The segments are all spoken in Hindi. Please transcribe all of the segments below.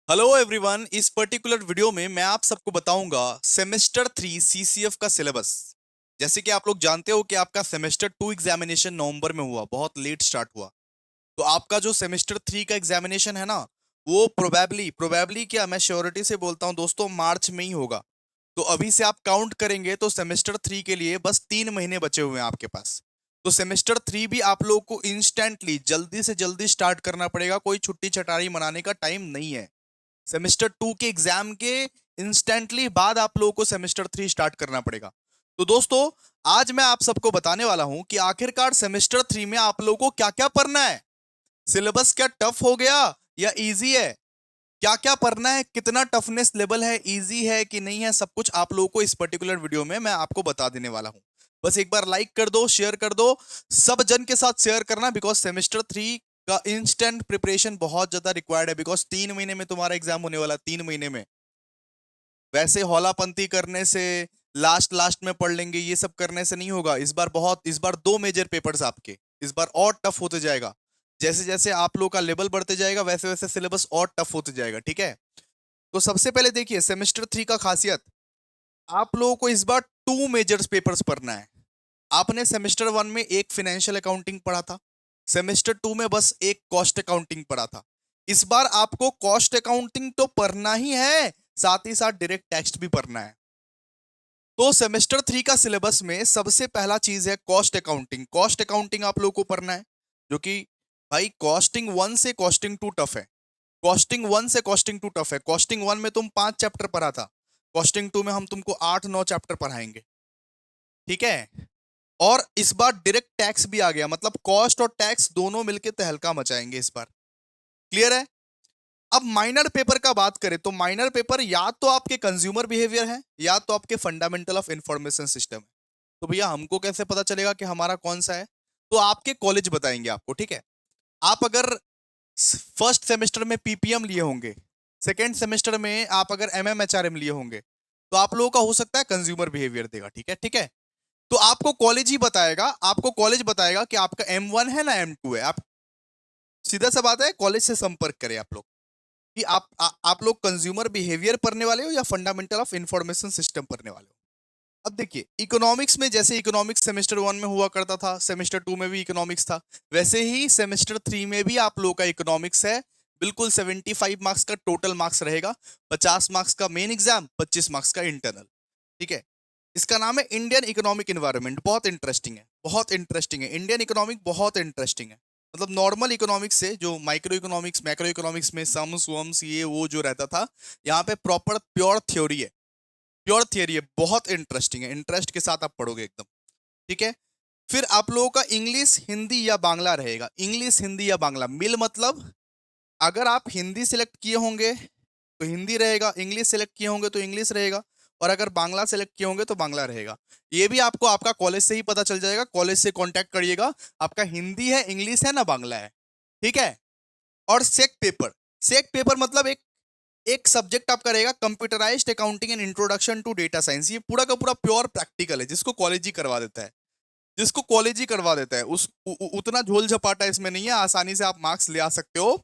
हेलो एवरीवन, इस पर्टिकुलर वीडियो में मैं आप सबको बताऊंगा सेमेस्टर 3 सीसीएफ का सिलेबस। जैसे कि आप लोग जानते हो कि आपका सेमेस्टर 2 एग्जामिनेशन नवंबर में हुआ, बहुत लेट स्टार्ट हुआ। तो आपका जो सेमेस्टर 3 का एग्जामिनेशन है ना, वो प्रोबेबली प्रोबेबली क्या, मैं श्योरिटी से बोलता हूं दोस्तों, मार्च में ही होगा। तो अभी से आप काउंट करेंगे तो सेमेस्टर 3 के लिए बस 3 महीने बचे हुए हैं आपके पास। तो सेमेस्टर 3 भी आप लोगों को इंस्टेंटली जल्दी से जल्दी स्टार्ट करना पड़ेगा, कोई छुट्टी चटारी मनाने का टाइम नहीं है। सेमेस्टर 2 के एग्जाम के इंस्टेंटली बाद आप लोगों को सेमेस्टर 3 स्टार्ट करना पड़ेगा। तो दोस्तों, आज मैं आप सबको बताने वाला हूं कि आखिरकार सेमेस्टर 3 में आप लोगों को क्या क्या पढ़ना है। सिलेबस क्या टफ हो गया या इजी है, क्या क्या पढ़ना है, कितना टफनेस लेवल है, इजी है कि नहीं है, सब कुछ आप लोगों को इस पर्टिकुलर वीडियो में मैं आपको बता देने वाला हूं। बस एक बार लाइक कर दो, शेयर कर दो, सब जन के साथ शेयर करना, बिकॉज सेमेस्टर 3 का इंस्टेंट प्रिपरेशन बहुत ज्यादा रिक्वायर्ड है। बिकॉज 3 महीने में तुम्हारा एग्जाम होने वाला है, 3 महीने में। वैसे हौलापंती करने से, लास्ट लास्ट में पढ़ लेंगे, ये सब करने से नहीं होगा। इस बार 2 मेजर पेपर्स आपके, इस बार और टफ होते जाएगा। जैसे जैसे आप लोग का लेवल बढ़ते जाएगा वैसे वैसे सिलेबस और टफ होते जाएगा, ठीक है। तो सबसे पहले देखिए सेमेस्टर 3 का खासियत, आप लोगों को इस बार 2 मेजर्स पेपर्स पढ़ना है। आपने सेमेस्टर 1 में एक फाइनेंशियल अकाउंटिंग पढ़ा था, सेमेस्टर 2 में बस एक कॉस्ट अकाउंटिंग पढ़ा था। इस बार आपको कॉस्ट अकाउंटिंग तो पढ़ना ही है, साथ ही साथ डायरेक्ट टैक्स भी पढ़ना है। तो सेमेस्टर 3 का सिलेबस में सबसे पहला चीज है कॉस्ट अकाउंटिंग। कॉस्ट अकाउंटिंग आप लोगों को पढ़ना है, जो कि भाई कॉस्टिंग 1 से कॉस्टिंग 2 टफ है। कॉस्टिंग 1 से कॉस्टिंग 2 टफ है। कॉस्टिंग 1 में तुम 5 चैप्टर पढ़ा था, कॉस्टिंग 2 में हम तुमको 8-9 चैप्टर पढ़ाएंगे, ठीक है। और इस बार डायरेक्ट टैक्स भी आ गया, मतलब कॉस्ट और टैक्स दोनों मिलके तहलका मचाएंगे इस बार। क्लियर है। अब माइनर पेपर का बात करें तो माइनर पेपर या तो आपके कंज्यूमर बिहेवियर है या तो आपके फंडामेंटल ऑफ इंफॉर्मेशन सिस्टम है। तो भैया हमको कैसे पता चलेगा कि हमारा कौन सा है? तो आपके कॉलेज बताएंगे आपको, ठीक है। आप अगर फर्स्ट सेमेस्टर में पीपीएम लिए होंगे, सेकेंड सेमेस्टर में आप अगर एमएमएचआरएम लिए होंगे, तो आप लोगों का हो सकता है कंज्यूमर बिहेवियर देगा, ठीक है, ठीक है। तो आपको कॉलेज ही बताएगा, आपको कॉलेज बताएगा कि आपका M1 है ना M2 है। आप सीधा सा बात है, कॉलेज से संपर्क करें आप लोग कि आप लोग कंज्यूमर बिहेवियर पढ़ने वाले हो या फंडामेंटल ऑफ इंफॉर्मेशन सिस्टम पढ़ने वाले हो। अब देखिए इकोनॉमिक्स में, जैसे इकोनॉमिक्स सेमेस्टर 1 में हुआ करता था, सेमेस्टर 2 में भी इकोनॉमिक्स था, वैसे ही सेमेस्टर 3 में भी आप लोगों का इकोनॉमिक्स है। बिल्कुल 75 मार्क्स का टोटल मार्क्स रहेगा। 50 मार्क्स का मेन एग्जाम, 25 मार्क्स का इंटरनल, ठीक है। इसका नाम है इंडियन इकोनॉमिक इन्वायरमेंट। बहुत इंटरेस्टिंग है, बहुत इंटरेस्टिंग है। इंडियन इकोनॉमिक बहुत इंटरेस्टिंग है। मतलब नॉर्मल इकोनॉमिक्स से, जो माइक्रो इकोनॉमिक्स मैक्रो इकोनॉमिक्स में सम्स वम्स ये वो जो रहता था, यहाँ पे प्रॉपर प्योर थ्योरी है, प्योर थियरी है। बहुत इंटरेस्टिंग है, इंटरेस्ट के साथ आप पढ़ोगे एकदम, ठीक है। फिर आप लोगों का इंग्लिश हिंदी या बांग्ला रहेगा। इंग्लिश हिंदी या बांग्ला मिल, मतलब अगर आप हिंदी सिलेक्ट किए होंगे तो हिंदी रहेगा, इंग्लिश सेलेक्ट किए होंगे तो इंग्लिश रहेगा, और अगर बांग्ला सेलेक्ट किए होंगे तो बांग्ला रहेगा। ये भी आपको आपका कॉलेज से ही पता चल जाएगा, कॉलेज से कांटेक्ट करिएगा, आपका हिंदी है, इंग्लिश है ना बांग्ला है, ठीक है। और सेक पेपर, सेक पेपर मतलब एक एक सब्जेक्ट आपका रहेगा computerised accounting and introduction to data science. ये पूरा का पूरा प्योर प्रैक्टिकल है, जिसको कॉलेज ही करवा देता है, जिसको कॉलेज ही करवा देता है। उतना झोल झपाटा इसमें नहीं है, आसानी से आप मार्क्स ले आ सकते हो।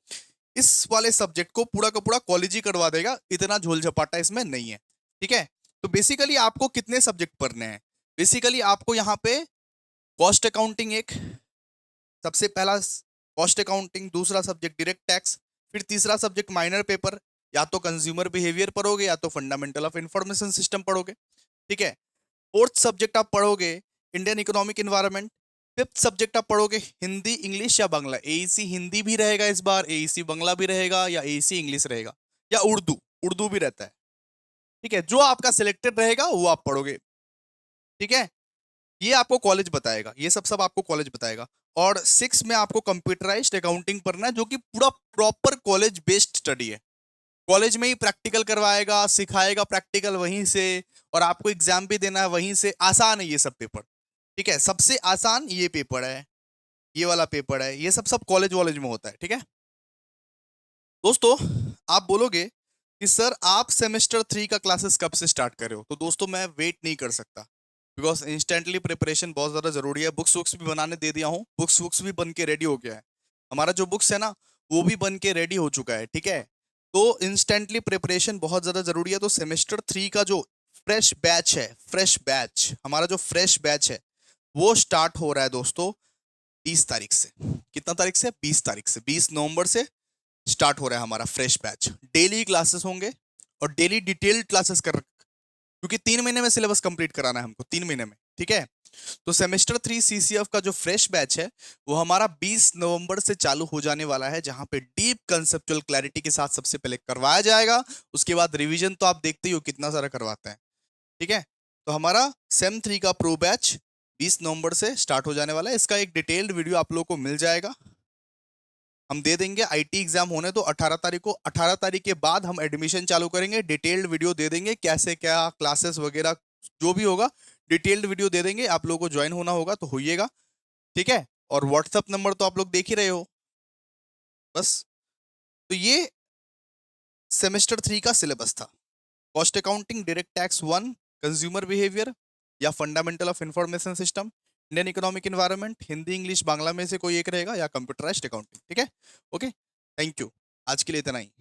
इस वाले सब्जेक्ट को पूरा का पूरा कॉलेज ही करवा देगा, इतना झोल झपाटा इसमें नहीं है, ठीक है। तो बेसिकली आपको कितने सब्जेक्ट पढ़ने हैं? बेसिकली आपको यहाँ पे कॉस्ट अकाउंटिंग एक, सबसे पहला कॉस्ट अकाउंटिंग, दूसरा सब्जेक्ट डायरेक्ट टैक्स, फिर तीसरा सब्जेक्ट माइनर पेपर, या तो कंज्यूमर बिहेवियर पढ़ोगे या तो फंडामेंटल ऑफ इंफॉर्मेशन सिस्टम पढ़ोगे, ठीक है। फोर्थ सब्जेक्ट आप पढ़ोगे Indian economic environment. Fifth subject आप पढ़ोगे हिंदी इंग्लिश या बांग्ला। एईसी हिंदी भी रहेगा इस बार, एईसी बांग्ला भी रहेगा, या एईसी इंग्लिश रहेगा, या उर्दू, उर्दू भी रहता है, ठीक है। जो आपका सिलेक्टेड रहेगा वो आप पढ़ोगे, ठीक है। ये आपको कॉलेज बताएगा, ये सब सब आपको कॉलेज बताएगा। और 6 में आपको कंप्यूटराइज्ड अकाउंटिंग पढ़ना है, जो कि पूरा प्रॉपर कॉलेज बेस्ड स्टडी है। कॉलेज में ही प्रैक्टिकल करवाएगा, सिखाएगा प्रैक्टिकल वहीं से, और आपको एग्जाम भी देना है वहीं से। आसान है ये सब पेपर, ठीक है। सबसे आसान ये पेपर है, ये वाला पेपर है, ये सब सब कॉलेज वॉलेज में होता है, ठीक है। दोस्तों, आप बोलोगे कि सर आप सेमेस्टर 3 का क्लासेस कब से स्टार्ट कर रहे हो? तो दोस्तों मैं वेट नहीं कर सकता, बिकॉज इंस्टेंटली प्रिपरेशन बहुत ज़्यादा ज़रूरी है। बुक्स वुक्स भी बनाने दे दिया हूँ, बुक्स वुक्स भी बन के रेडी हो गया है। हमारा जो बुक्स है ना, वो भी बन के रेडी हो चुका है, ठीक है। तो इंस्टेंटली प्रिपरेशन बहुत ज़्यादा ज़रूरी है। तो सेमेस्टर 3 का जो फ्रेश बैच हमारा जो फ्रेश बैच है वो स्टार्ट हो रहा है दोस्तों 20 तारीख से। कितना तारीख से? 20 तारीख से, 20 नवंबर से स्टार्ट हो रहा है हमारा फ्रेश बैच। डेली क्लासेस होंगे और डेली डिटेल्ड क्लासेस क्योंकि 3 महीने में सिलेबस कंप्लीट कराना है हमको, 3 महीने में, ठीक है। तो सेमेस्टर 3 सीसीएफ का जो फ्रेश बैच है वो हमारा 20 नवंबर से चालू हो जाने वाला है, जहां पे डीप कंसेप्चुअल क्लैरिटी के साथ सबसे पहले करवाया जाएगा। उसके बाद रिवीजन तो आप देखते ही हो कितना सारा करवाते हैं, ठीक है। तो हमारा सेम 3 का प्रो बैच 20 नवंबर से स्टार्ट हो जाने वाला है। इसका एक डिटेल्ड वीडियो आप लोगों को मिल जाएगा, हम दे देंगे। आईटी एग्जाम होने तो 18 तारीख को, 18 तारीख के बाद हम एडमिशन चालू करेंगे। डिटेल्ड वीडियो दे देंगे, कैसे क्या क्लासेस वगैरह जो भी होगा डिटेल्ड वीडियो दे देंगे। आप लोगों को ज्वाइन होना होगा तो होइएगा, ठीक है। और व्हाट्सअप नंबर तो आप लोग देख ही रहे हो बस। तो ये सेमेस्टर 3 का सिलेबस था। Cost accounting, direct tax 1, consumer behaviour या fundamental of information system, Indian economic environment, Hindi English Bangla में से कोई एक रहेगा, या कंप्यूटराइज्ड अकाउंटिंग, ठीक है। Okay, thank you. आज के लिए इतना ही।